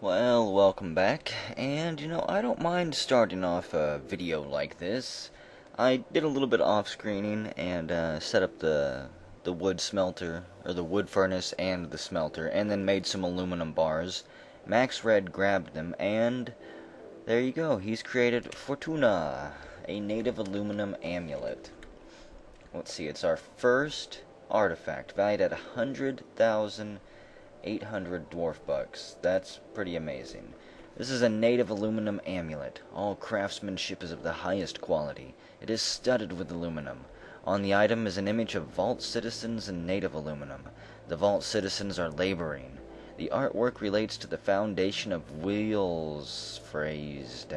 Well, welcome back, and I don't mind starting off a video like this. I did a little bit of off-screening and set up the wood smelter, or the wood furnace and the smelter, and then made some aluminum bars. Max Red grabbed them, and there you go, he's created Fortuna, a native aluminum amulet. Let's see, it's our first artifact, valued at 100,800 dwarf bucks. That's pretty amazing. This is a native aluminum amulet. All craftsmanship is of the highest quality. It is studded with aluminum. On the item is an image of vault citizens in native aluminum. The vault citizens are laboring. The artwork relates to the foundation of wheels phrased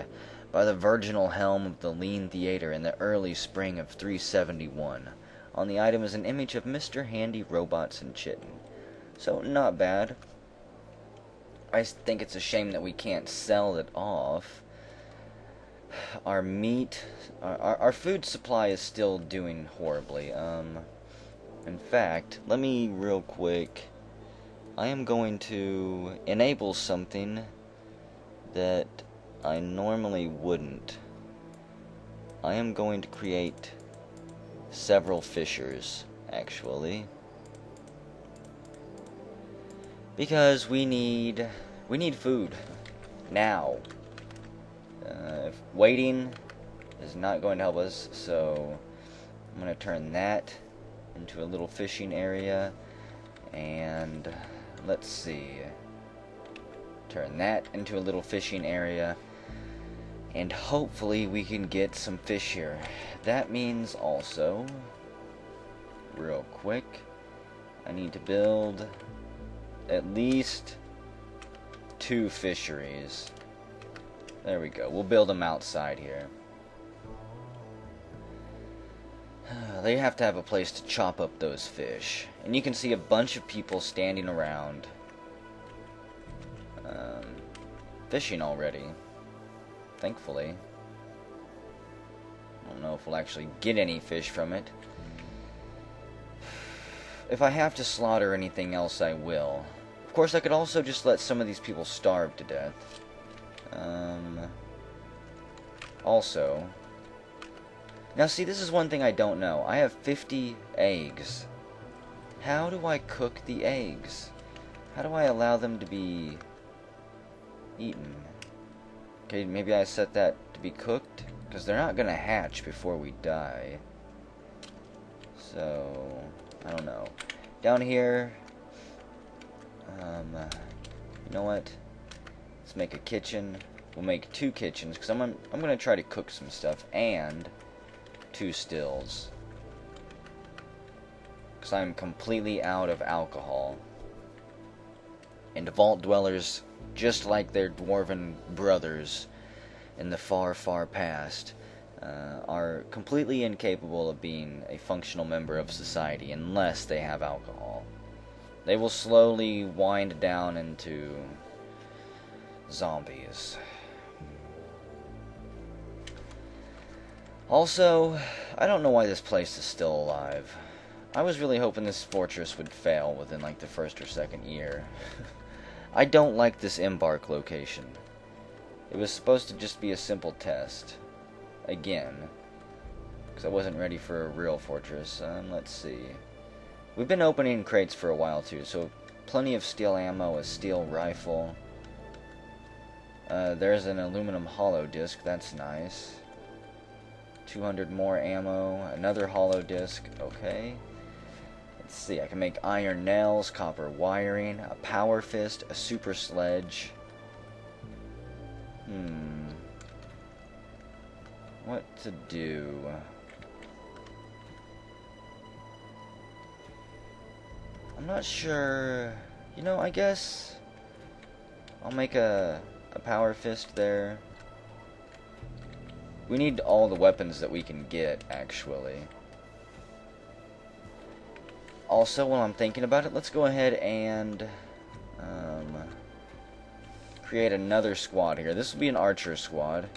by the virginal helm of the Lean Theater in the early spring of 371. On the item is an image of Mr. Handy Robots and Chitin. So, not bad. I think it's a shame that we can't sell it off. Our meat, our food supply is still doing horribly. In fact, let me real quick, I am going to enable something that I normally wouldn't. I am going to create several fissures, actually. Because we need food now. If waiting is not going to help us, so I'm going to turn that into a little fishing area, and let's see, turn that into a little fishing area, and hopefully we can get some fish here. That means also, real quick, I need to build at least 2 fisheries. There we go. We'll build them outside here. They have to have a place to chop up those fish. And you can see a bunch of people standing around fishing already. Thankfully. I don't know if we'll actually get any fish from it. If I have to slaughter anything else, I will. Of course, I could also just let some of these people starve to death. Also, now see, this is one thing I don't know. I have 50 eggs. How do I cook the eggs? How do I allow them to be eaten? Okay, maybe I set that to be cooked, because they're not going to hatch before we die. So, I don't know. Down here, you know what? Let's make a kitchen. We'll make 2 kitchens, because I'm going to try to cook some stuff, and 2 stills. Because I'm completely out of alcohol. And vault dwellers, just like their dwarven brothers in the far, far past, are completely incapable of being a functional member of society unless they have alcohol. They will slowly wind down into zombies. Also, I don't know why this place is still alive. I was really hoping this fortress would fail within like the 1st or 2nd year. I don't like this embark location. It was supposed to just be a simple test. Again. Because I wasn't ready for a real fortress. Let's see. We've been opening crates for a while too, so plenty of steel ammo, a steel rifle. There's an aluminum hollow disc, that's nice. 200 more ammo, another hollow disc, okay. Let's see, I can make iron nails, copper wiring, a power fist, a super sledge. What to do? I'm not sure. You know, I guess I'll make a power fist there. We need all the weapons that we can get, actually. Also, while I'm thinking about it, let's go ahead and create another squad here. This will be an archer squad.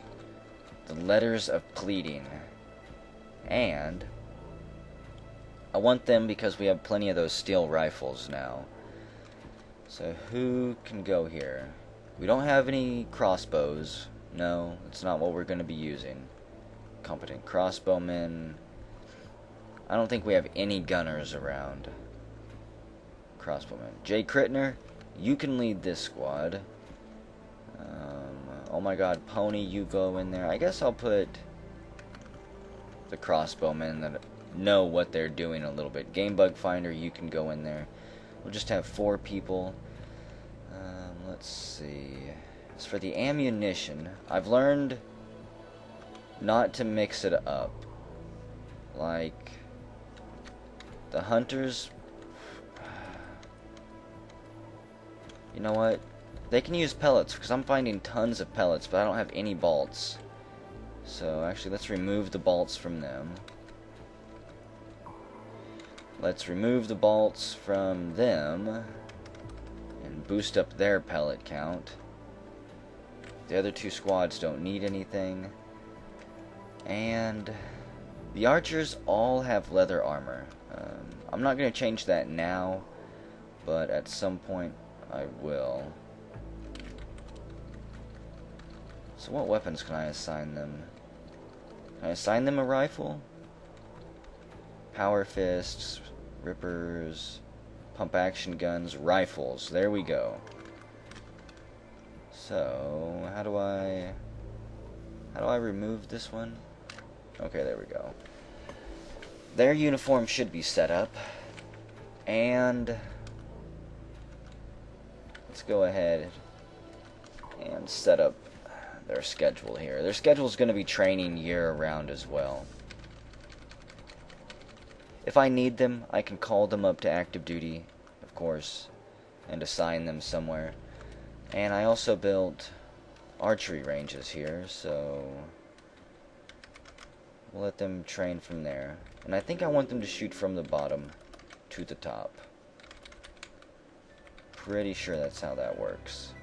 The Letters of Pleading. And I want them because we have plenty of those steel rifles now. So who can go here? We don't have any crossbows. No, that's not what we're going to be using. Competent crossbowmen. I don't think we have any gunners around. Crossbowmen. Jay Crittner, you can lead this squad. Oh my god, Pony, you go in there. I guess I'll put the crossbowmen that know what they're doing a little bit. Game Bug Finder, you can go in there. We'll just have 4 people. Let's see. As for the ammunition, I've learned not to mix it up. Like, the hunters... You know what? They can use pellets, because I'm finding tons of pellets, but I don't have any bolts. So, actually, let's remove the bolts from them. Let's remove the bolts from them and boost up their pellet count. The other 2 squads don't need anything. And the archers all have leather armor. I'm not going to change that now, but at some point I will. So what weapons can I assign them? Can I assign them a rifle? Power fists, rippers, pump action guns, rifles. There we go. So, how do I remove this one? Okay, there we go. Their uniform should be set up. And let's go ahead and set up their schedule here. Their schedule is going to be training year-round as well. If I need them, I can call them up to active duty, of course, and assign them somewhere. And I also built archery ranges here, so we'll let them train from there. And I think I want them to shoot from the bottom to the top. Pretty sure that's how that works.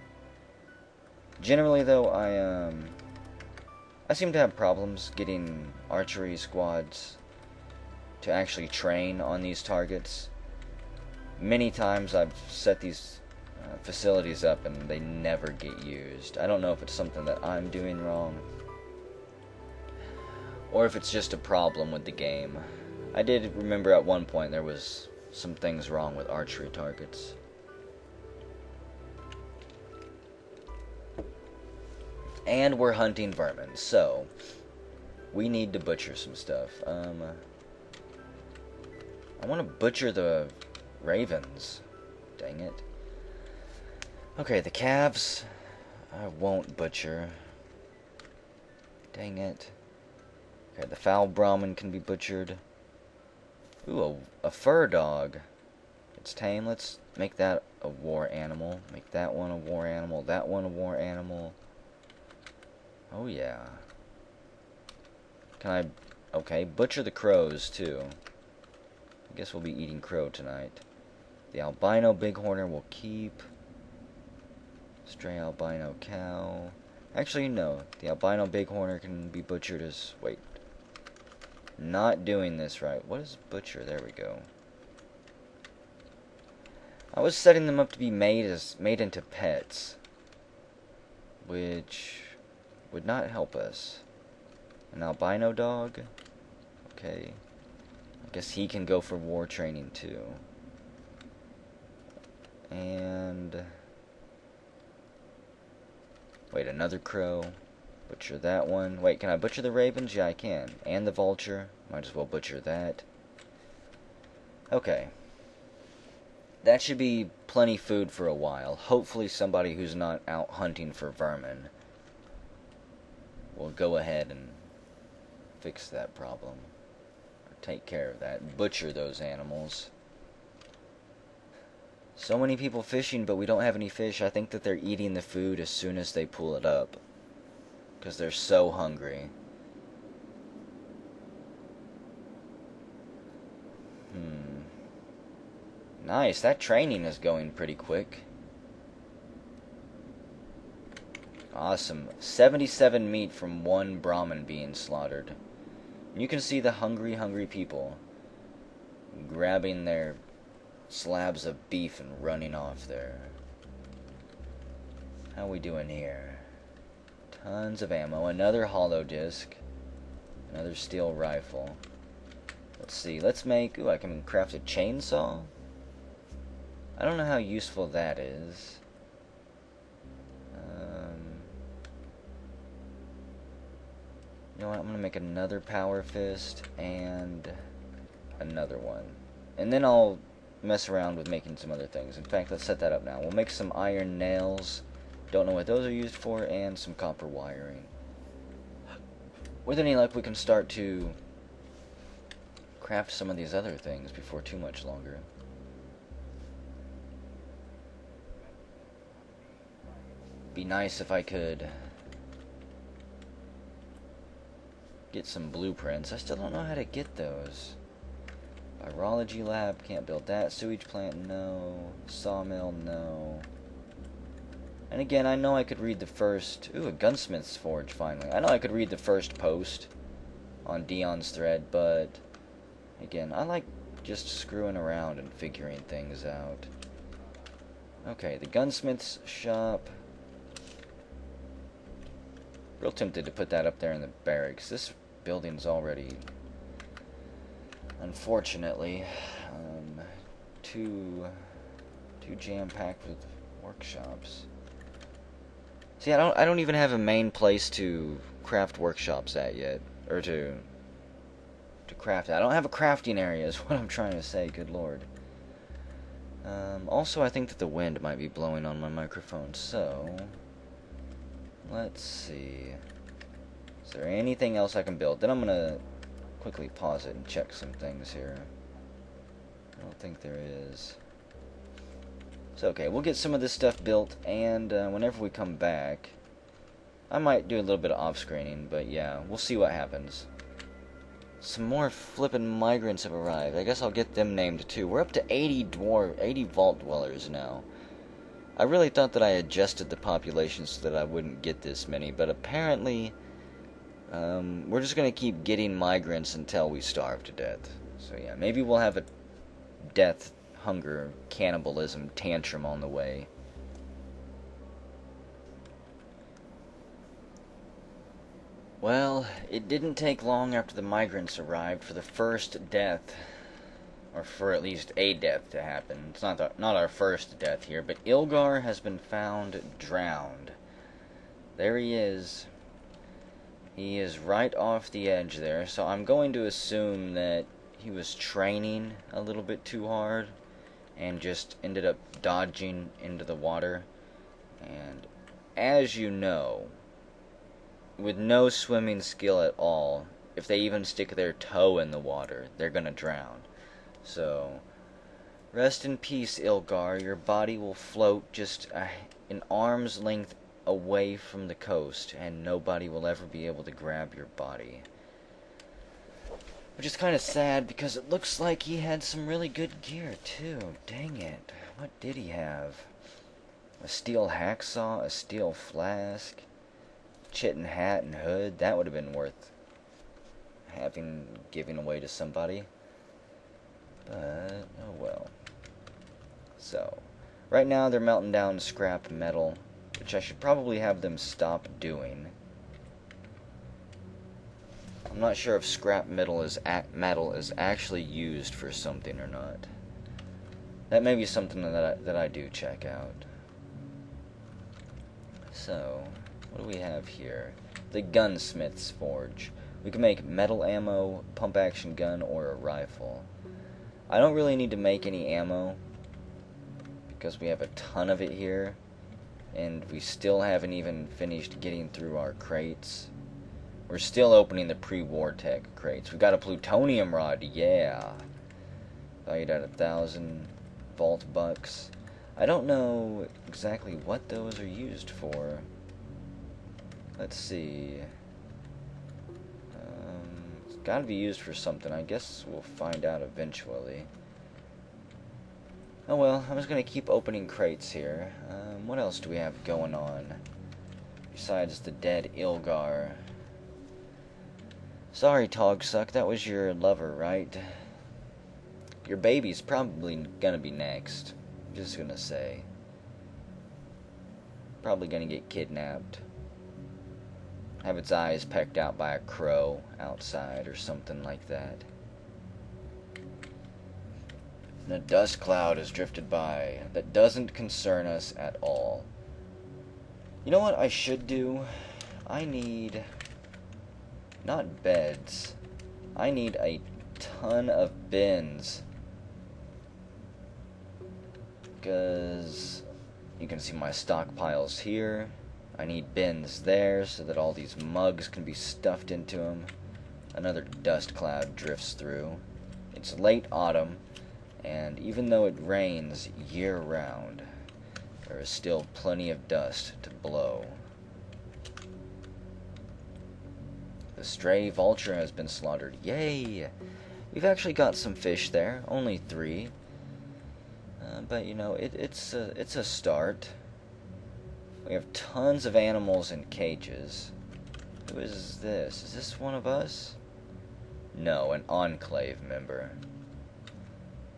Generally, though, I seem to have problems getting archery squads to actually train on these targets. Many times I've set these facilities up and they never get used. I don't know if it's something that I'm doing wrong or if it's just a problem with the game. I did remember at one point there was some things wrong with archery targets. And we're hunting vermin, so we need to butcher some stuff. I want to butcher the ravens. Dang it. Okay, the calves I won't butcher. Dang it. Okay, the fowl Brahmin can be butchered. Ooh, a fur dog. It's tame. Let's make that a war animal. Make that one a war animal. That one a war animal. Oh, yeah. Can I... Okay, butcher the crows, too. I guess we'll be eating crow tonight. The albino bighorner will keep. Stray albino cow. Actually, no. The albino bighorner can be butchered as... Wait. Not doing this right. What is butcher? There we go. I was setting them up to be made into pets, which would not help us. An albino dog? Okay. I guess he can go for war training too. And... Wait, another crow. Butcher that one. Wait, can I butcher the ravens? Yeah, I can. And the vulture. Might as well butcher that. Okay. That should be plenty food for a while. Hopefully somebody who's not out hunting for vermin will go ahead and fix that problem. Or take care of that. Butcher those animals. So many people fishing, but we don't have any fish. I think that they're eating the food as soon as they pull it up, because they're so hungry. Nice, that training is going pretty quick. Awesome. 77 meat from one Brahmin being slaughtered. You can see the hungry, hungry people grabbing their slabs of beef and running off there. How we doing here? Tons of ammo. Another hollow disc. Another steel rifle. Let's see. Let's make... Ooh, I can craft a chainsaw? I don't know how useful that is. You know what? I'm going to make another power fist and another one. And then I'll mess around with making some other things. In fact, let's set that up now. We'll make some iron nails. Don't know what those are used for. And some copper wiring. With any luck, we can start to craft some of these other things before too much longer. Be nice if I could get some blueprints. I still don't know how to get those. Virology lab, can't build that. Sewage plant, no. Sawmill, no. And again, I know I could read the first... Ooh, a gunsmith's forge, finally. I know I could read the first post on Dion's thread, but... Again, I like just screwing around and figuring things out. Okay, the gunsmith's shop. Real tempted to put that up there in the barracks. This building's already, unfortunately, too jam-packed with workshops. See, I don't even have a main place to craft workshops at yet, or to craft at. I don't have a crafting area is what I'm trying to say, good lord. Also, I think that the wind might be blowing on my microphone, so let's see. Is there anything else I can build? Then I'm going to quickly pause it and check some things here. I don't think there is. So, okay, we'll get some of this stuff built, and whenever we come back, I might do a little bit of off-screening, but yeah, we'll see what happens. Some more flippin' migrants have arrived. I guess I'll get them named too. We're up to 80 vault dwellers now. I really thought that I adjusted the population so that I wouldn't get this many, but apparently we're just going to keep getting migrants until we starve to death. So yeah, maybe we'll have a death, hunger, cannibalism tantrum on the way. Well, it didn't take long after the migrants arrived for the first death, or for at least a death to happen. It's not our first death here, but Ilgar has been found drowned. There he is. He is right off the edge there, so I'm going to assume that he was training a little bit too hard and just ended up dodging into the water. And as you know, with no swimming skill at all, if they even stick their toe in the water, they're gonna drown. So, rest in peace, Ilgar. Your body will float just an arm's length away from the coast, and nobody will ever be able to grab your body. Which is kind of sad, because it looks like he had some really good gear, too. Dang it. What did he have? A steel hacksaw, a steel flask, chitin hat and hood. That would have been worth giving away to somebody. But, oh well. So, right now they're melting down scrap metal, which I should probably have them stop doing. I'm not sure if scrap metal is actually used for something or not. That may be something that I do check out. So, what do we have here? The gunsmith's forge. We can make metal ammo, pump action gun, or a rifle. I don't really need to make any ammo because we have a ton of it here, and we still haven't even finished getting through our crates. We're still opening the pre-war tech crates. We got a plutonium rod, yeah. Valued at 1,000 vault bucks. I don't know exactly what those are used for. Let's see. It's got to be used for something. I guess we'll find out eventually. Oh well, I'm just going to keep opening crates here. What else do we have going on? Besides the dead Ilgar. Sorry, Togsuck, that was your lover, right? Your baby's probably going to be next. I'm just going to say. probably gonna get kidnapped. Have its eyes pecked out by a crow outside or something like that. And a dust cloud has drifted by that doesn't concern us at all. You know what I should do? I need... not beds. I need a ton of bins. Because you can see my stockpiles here. I need bins there so that all these mugs can be stuffed into them. Another dust cloud drifts through. It's late autumn, and even though it rains year-round, there is still plenty of dust to blow. The stray vulture has been slaughtered. Yay! We've actually got some fish there. Only 3. But, you know, it's a start. We have tons of animals in cages. Who is this? Is this one of us? No, an Enclave member.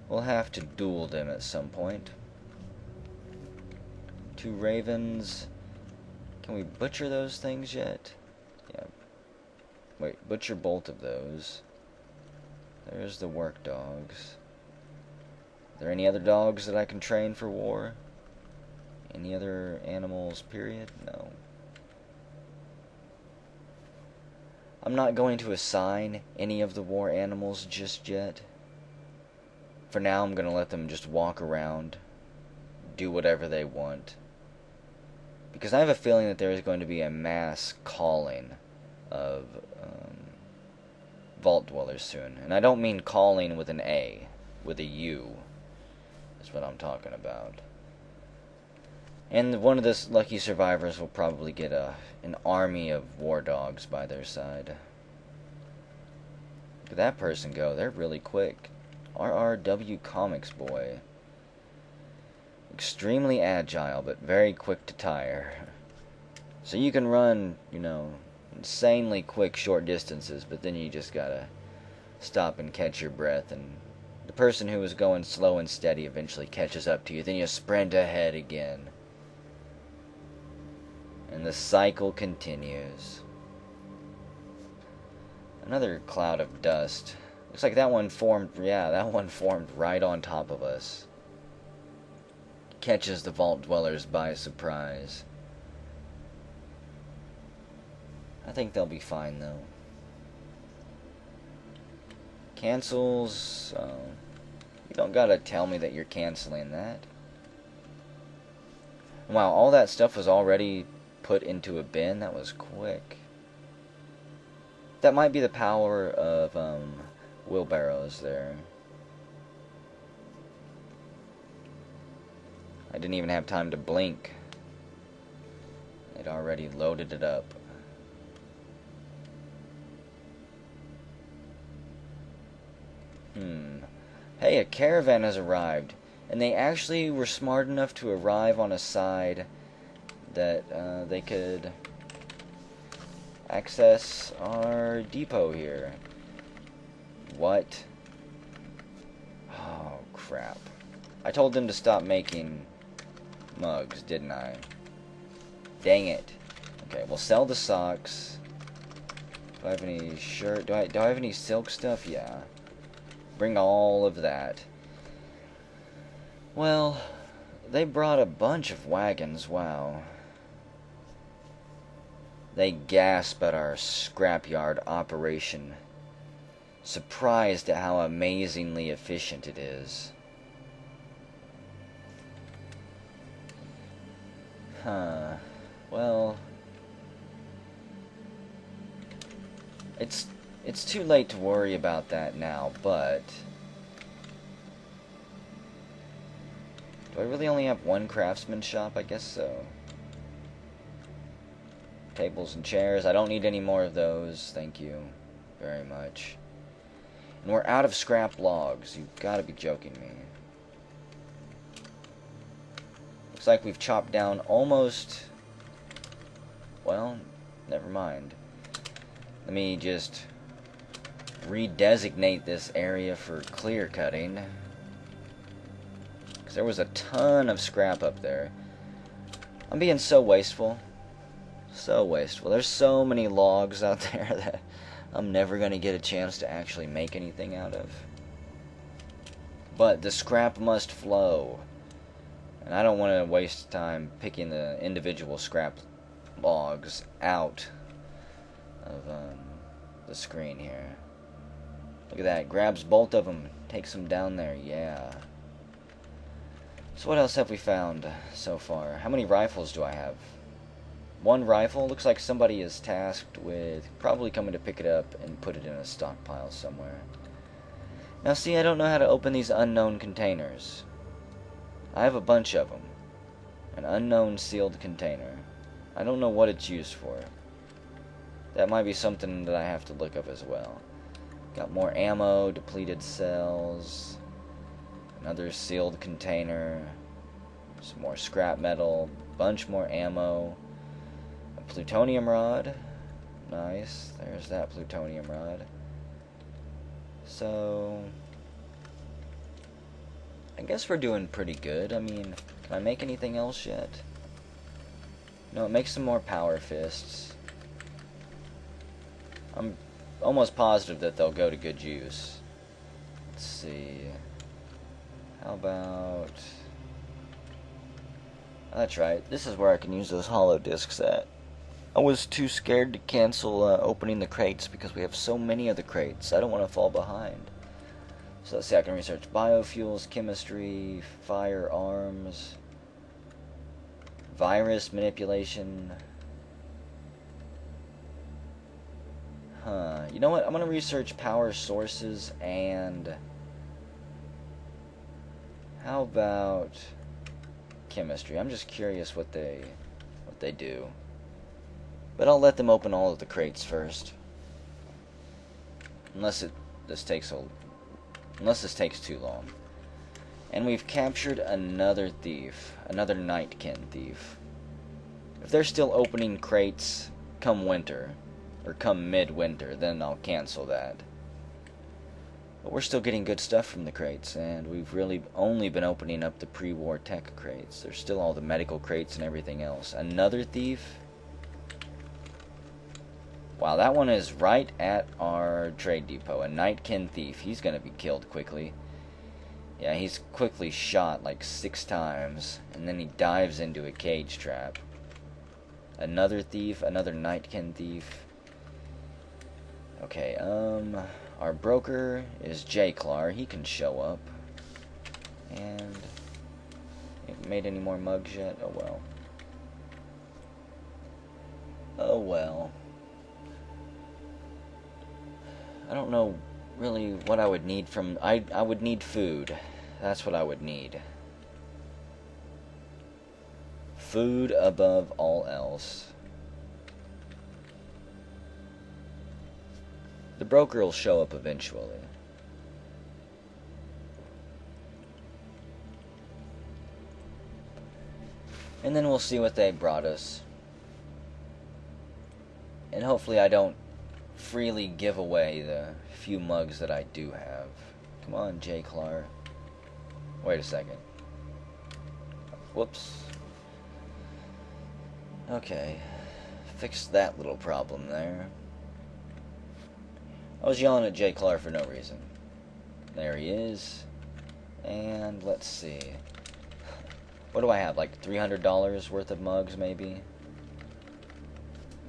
We'll have to duel them at some point. 2 ravens. Can we butcher those things yet? Yeah. Wait, butcher both of those. There's the work dogs. Are there any other dogs that I can train for war? Any other animals, period? No. I'm not going to assign any of the war animals just yet. For now, I'm going to let them just walk around, do whatever they want. Because I have a feeling that there is going to be a mass calling of vault dwellers soon. And I don't mean calling with an A, with a U. That's what I'm talking about. And one of the lucky survivors will probably get an army of war dogs by their side. Look at that person go. They're really quick. RRW Comics boy. Extremely agile, but very quick to tire. So you can run, you know, insanely quick short distances, but then you just gotta stop and catch your breath. And the person who was going slow and steady eventually catches up to you. Then you sprint ahead again. And the cycle continues. Another cloud of dust. Looks like that one formed, yeah, that one formed right on top of us. Catches the vault dwellers by surprise. I think they'll be fine, though. Cancels. You don't gotta tell me that you're canceling that. Wow, all that stuff was already put into a bin. That was quick. That might be the power of wheelbarrows there. I didn't even have time to blink. They'd already loaded it up. Hey, a caravan has arrived. And they actually were smart enough to arrive on a side that they could access our depot here. What? Oh, crap. I told them to stop making mugs, didn't I? Dang it. Okay, we'll sell the socks. Do I have any shirt? Do I have any silk stuff? Yeah. Bring all of that. Well, they brought a bunch of wagons, wow. They gasp at our scrapyard operation, surprised at how amazingly efficient it is. Huh. Well, it's too late to worry about that now, but do I really only have one craftsman shop? I guess so. Tables and chairs. I don't need any more of those. Thank you very much. And we're out of scrap logs. You've got to be joking me. Looks like we've chopped down almost... Well, never mind. Let me just redesignate this area for clear cutting. Because there was a ton of scrap up there. I'm being so wasteful. So wasteful. There's so many logs out there that I'm never going to get a chance to actually make anything out of. But the scrap must flow. And I don't want to waste time picking the individual scrap logs out of the screen here. Look at that. Grabs both of them. Takes them down there. Yeah. So what else have we found so far? How many rifles do I have? One rifle. Looks like somebody is tasked with probably coming to pick it up and put it in a stockpile somewhere. Now see, I don't know how to open these unknown containers. I have a bunch of them. An unknown sealed container. I don't know what it's used for. That might be something that I have to look up as well. Got more ammo, depleted cells, another sealed container, some more scrap metal, bunch more ammo, a plutonium rod. Nice, there's that plutonium rod. So, I guess we're doing pretty good. I mean, can I make anything else yet? No, it makes some more power fists. I'm almost positive that they'll go to good use. Let's see. How about... Oh, that's right. This is where I can use those hollow discs at. I was too scared to cancel opening the crates because we have so many of the crates. I don't want to fall behind. So let's see, I can research biofuels, chemistry, firearms, virus manipulation. You know what? I'm going to research power sources and... How about chemistry? I'm just curious what they do. But I'll let them open all of the crates first. Unless this takes too long. And we've captured another thief, another Nightkin thief. If they're still opening crates come winter, or come midwinter, then I'll cancel that. But we're still getting good stuff from the crates, and we've really only been opening up the pre-war tech crates. There's still all the medical crates and everything else. Another thief? Wow, that one is right at our trade depot. A Nightkin thief. He's gonna be killed quickly. Yeah, he's quickly shot like 6 times, and then he dives into a cage trap. Another thief, another Nightkin thief. Okay, our broker is Ch.7. He can show up. And haven't made any more mugs yet. Oh well. Oh well. I don't know really what I would need from... I would need food. That's what I would need. Food above all else. The broker will show up eventually. And then we'll see what they brought us. And hopefully I don't freely give away the few mugs that I do have. Come on, Ch.7. Wait a second. Whoops. Okay. Fixed that little problem there. I was yelling at Ch.7 for no reason. There he is. And let's see. What do I have? Like $300 worth of mugs, maybe?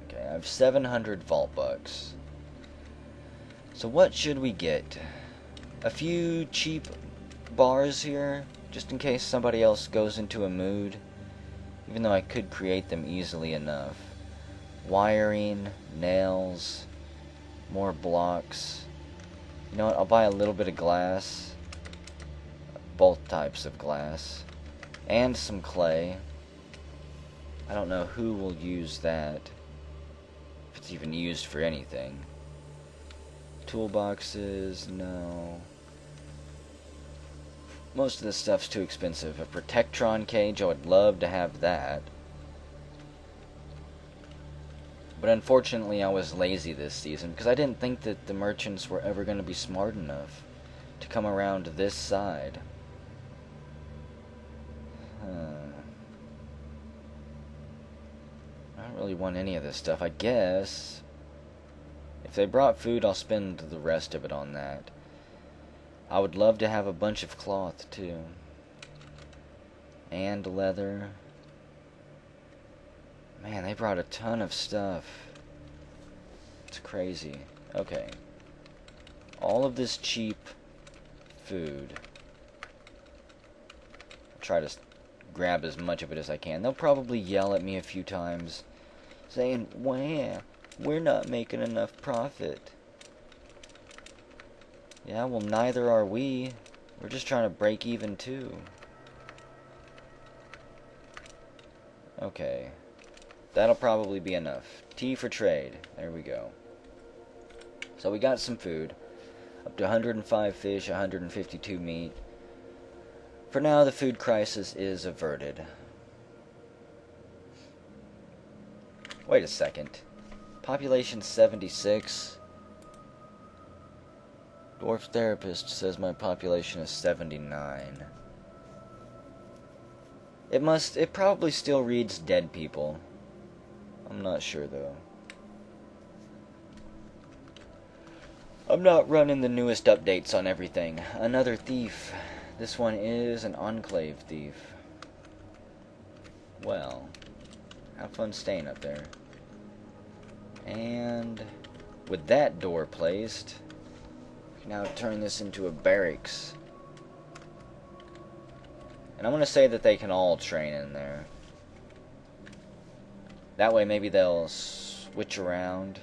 Okay, I have 700 vault bucks. So what should we get? A few cheap bars here, just in case somebody else goes into a mood. Even though I could create them easily enough. Wiring, nails, more blocks. You know what, I'll buy a little bit of glass. Both types of glass. And some clay. I don't know who will use that. If it's even used for anything. Toolboxes, no. Most of this stuff's too expensive. A Protectron cage, I would love to have that. But unfortunately I was lazy this season, because I didn't think that the merchants were ever going to be smart enough to come around this side. don't really want any of this stuff. I guess if they brought food, I'll spend the rest of it on that. I would love to have a bunch of cloth, too. And leather. Man, they brought a ton of stuff. It's crazy. Okay. All of this cheap food. I'll try to grab as much of it as I can. They'll probably yell at me a few times, saying, "Wow, we're not making enough profit." Yeah, well, neither are we. We're just trying to break even, too. Okay. That'll probably be enough. Tea for trade. There we go. So we got some food. Up to 105 fish, 152 meat. For now, the food crisis is averted. Wait a second. Population 76. Dwarf Therapist says my population is 79. It probably still reads dead people. I'm not sure, though. I'm not running the newest updates on everything. Another thief. This one is an enclave thief. Well, have fun staying up there. And with that door placed, we can now turn this into a barracks. And I'm going to say that they can all train in there. That way maybe they'll switch around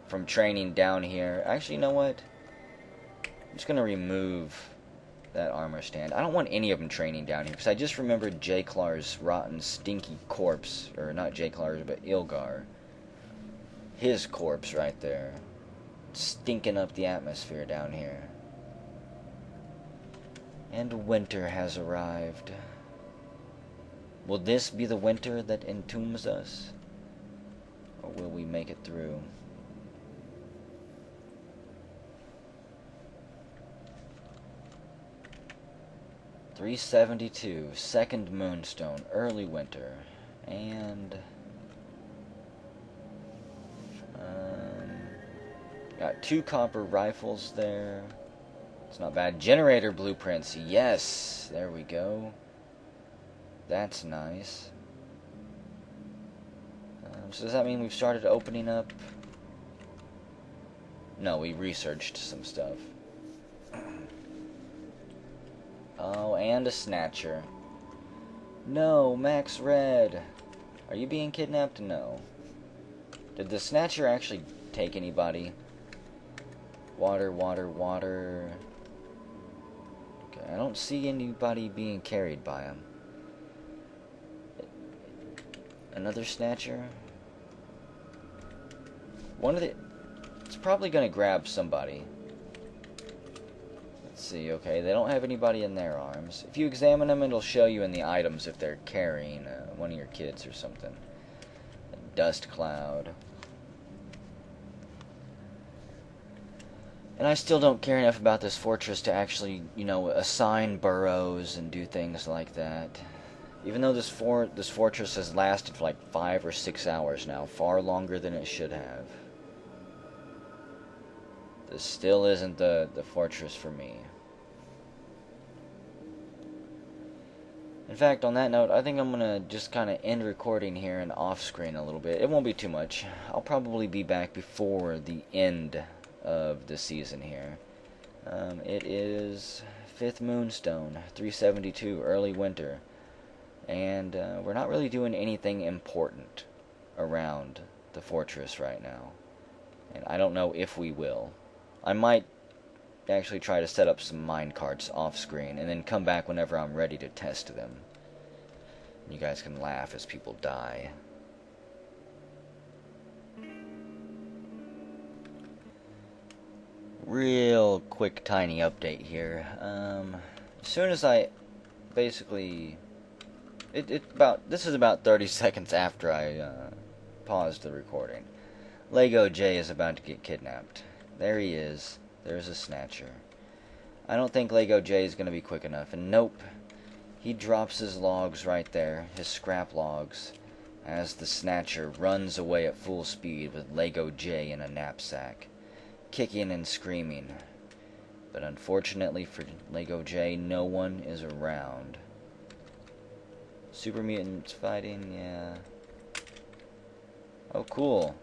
from training down here. Actually, you know what? I'm just going to remove that armor stand. I don't want any of them training down here, because I just remembered J. Clar's rotten, stinky corpse. Or not J. Clar's, but Ilgar. His corpse right there. Stinking up the atmosphere down here. And winter has arrived. Will this be the winter that entombs us? Or will we make it through? .372, second moonstone, early winter, and got 2 copper rifles there. It's not bad. Generator blueprints, yes, there we go. That's nice. So does that mean we've started opening up? No, we researched some stuff. Oh, and a snatcher. No, Max Red. Are you being kidnapped? No. Did the snatcher actually take anybody? Water, water, water. Okay, I don't see anybody being carried by him. Another snatcher? One of the... It's probably going to grab somebody. Let's see, okay, they don't have anybody in their arms. If you examine them, it'll show you in the items if they're carrying one of your kids or something. A dust cloud. And I still don't care enough about this fortress to actually, you know, assign burrows and do things like that. Even though this fortress has lasted for like 5 or 6 hours now, far longer than it should have. This still isn't the fortress for me. In fact, on that note, I think I'm going to just kind of end recording here and off-screen a little bit. It won't be too much. I'll probably be back before the end of the season here. It is 5th Moonstone, 372, early winter. And we're not really doing anything important around the fortress right now. And I don't know if we will. I might actually try to set up some minecarts off-screen and then come back whenever I'm ready to test them. You guys can laugh as people die. Real quick, tiny update here. As soon as I basically... This is about 30 seconds after I paused the recording. Lego J is about to get kidnapped. There he is. There's a snatcher. I don't think Lego J is going to be quick enough. And nope. He drops his logs right there. His scrap logs. as the Snatcher runs away at full speed with Lego J in a knapsack, kicking and screaming. But unfortunately for Lego J, no one is around. Super mutants fighting, yeah. Oh, cool.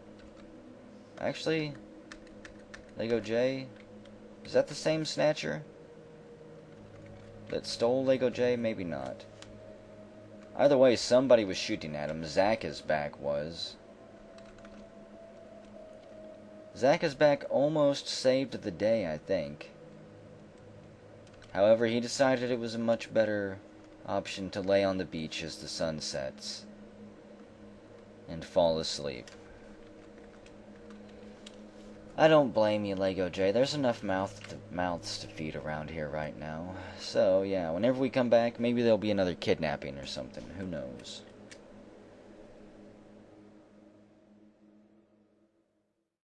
Actually, Lego J, is that the same Snatcher that stole Lego J? Maybe not. Either way, somebody was shooting at him. Zack is back was. Zack is back almost saved the day, I think. However, he decided it was a much better option to lay on the beach as the sun sets and fall asleep. I don't blame you, Lego J. There's enough mouths to feed around here right now. So, yeah, whenever we come back, maybe there'll be another kidnapping or something. Who knows?